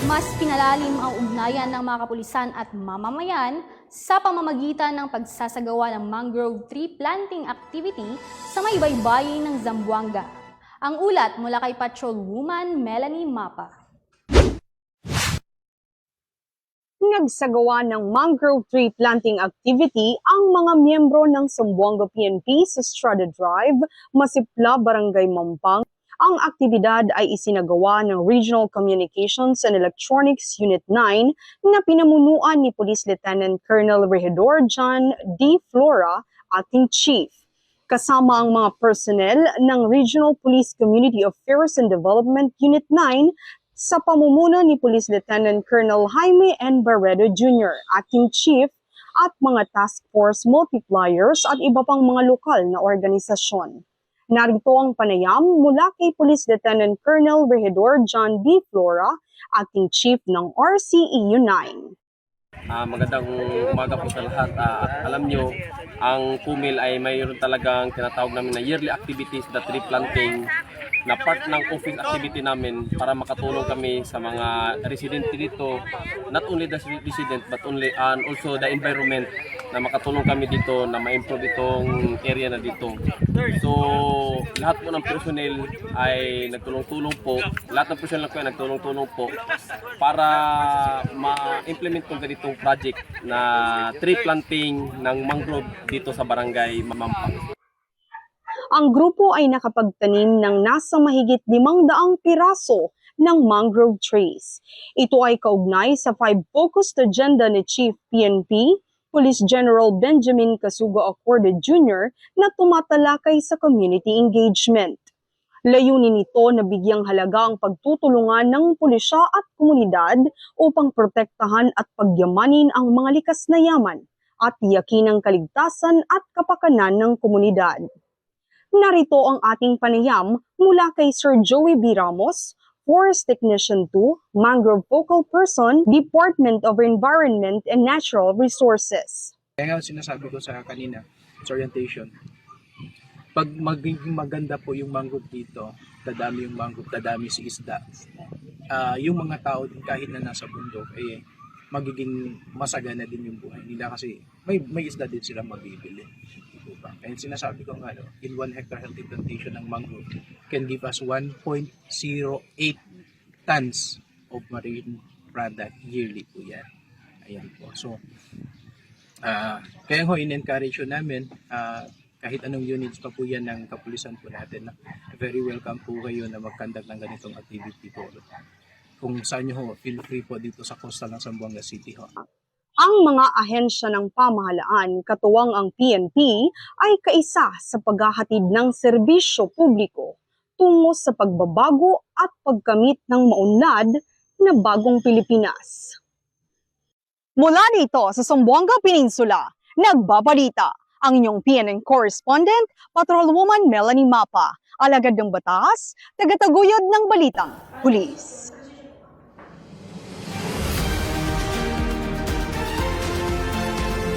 Mas pinalalim ang ugnayan ng mga kapulisan at mamamayan sa pamamagitan ng pagsasagawa ng mangrove tree planting activity sa may baybayin ng Zamboanga. Ang ulat mula kay Patrolwoman Melanie Mapa. Nagsagawa ng mangrove tree planting activity ang mga miyembro ng Zamboanga PNP sa Estrada Drive, Masipla, Barangay Mampang. Ang aktibidad ay isinagawa ng Regional Communications and Electronics Unit 9 na pinamunuan ni Police Lieutenant Colonel Regidor John D. Flora, ating chief. Kasama ang mga personnel ng Regional Police Community Affairs and Development Unit 9 sa pamumuno ni Police Lieutenant Colonel Jaime N. Barredo Jr., acting chief, at mga task force multipliers at iba pang mga lokal na organisasyon. Narito ang panayam mula kay Police Lieutenant Colonel Regidor John D. Flora, acting chief ng RCEU 9. Magandang umaga po sa lahat. Alam nyo, ang Kumil ay mayroon talagang tinatawag namin na yearly activities, the tree planting, na part ng office activity namin para makatulong kami sa mga residente dito, not only the resident but also the environment, na makatulong kami dito na ma-improve itong area na dito. So lahat po ng personnel ay nagtulong-tulong po, lahat ng personnel ko ay nagtulong-tulong po para ma-implement itong ganitong project na tree planting ng mangrove dito sa Barangay Mampang. Ang grupo ay nakapagtanim ng nasa mahigit 500 piraso ng mangrove trees. Ito ay kaugnay sa 5 focused agenda ni Chief PNP, Police General Benjamin Casugo Acorde Jr. na tumatalakay sa community engagement. Layunin nito na bigyang halaga ang pagtutulungan ng pulisya at komunidad upang protektahan at pagyamanin ang mga likas na yaman at tiyakin ang kaligtasan at kapakanan ng komunidad. Narito ang ating panayam mula kay Sir Joey B. Ramos, Forest Technician 2, Mangrove Focal Person, Department of Environment and Natural Resources. Kaya nga sinasabi ko sa kanina, sa orientation, pag magiging maganda po yung mangrove dito, dadami yung mangrove, dadami si isda. Yung mga tao din kahit na nasa bundok, magiging masagana din yung buhay nila kasi may isda din sila mabibili. And sinasabi ko nga, in 1 hectare healthy plantation ng mangrove can give us 1.08 tons of marine product yearly po yan. Ayan po. So, kaya ho in-encourage namin, kahit anong units pa po yan ng kapulisan po natin, very welcome po kayo na mag-conduct ng ganitong activity po. Kung saan nyo ho, feel free po dito sa coastal ng Zamboanga City ho. Ang mga ahensya ng pamahalaan, katuwang ang PNP, ay kaisa sa paghahatid ng serbisyo publiko tungo sa pagbabago at pagkamit ng maunlad na bagong Pilipinas. Mula dito sa Zamboanga Peninsula, nagbabalita ang inyong PNN correspondent, Patrolwoman Melanie Mapa, alagad ng batas, tagataguyod ng balitang pulis.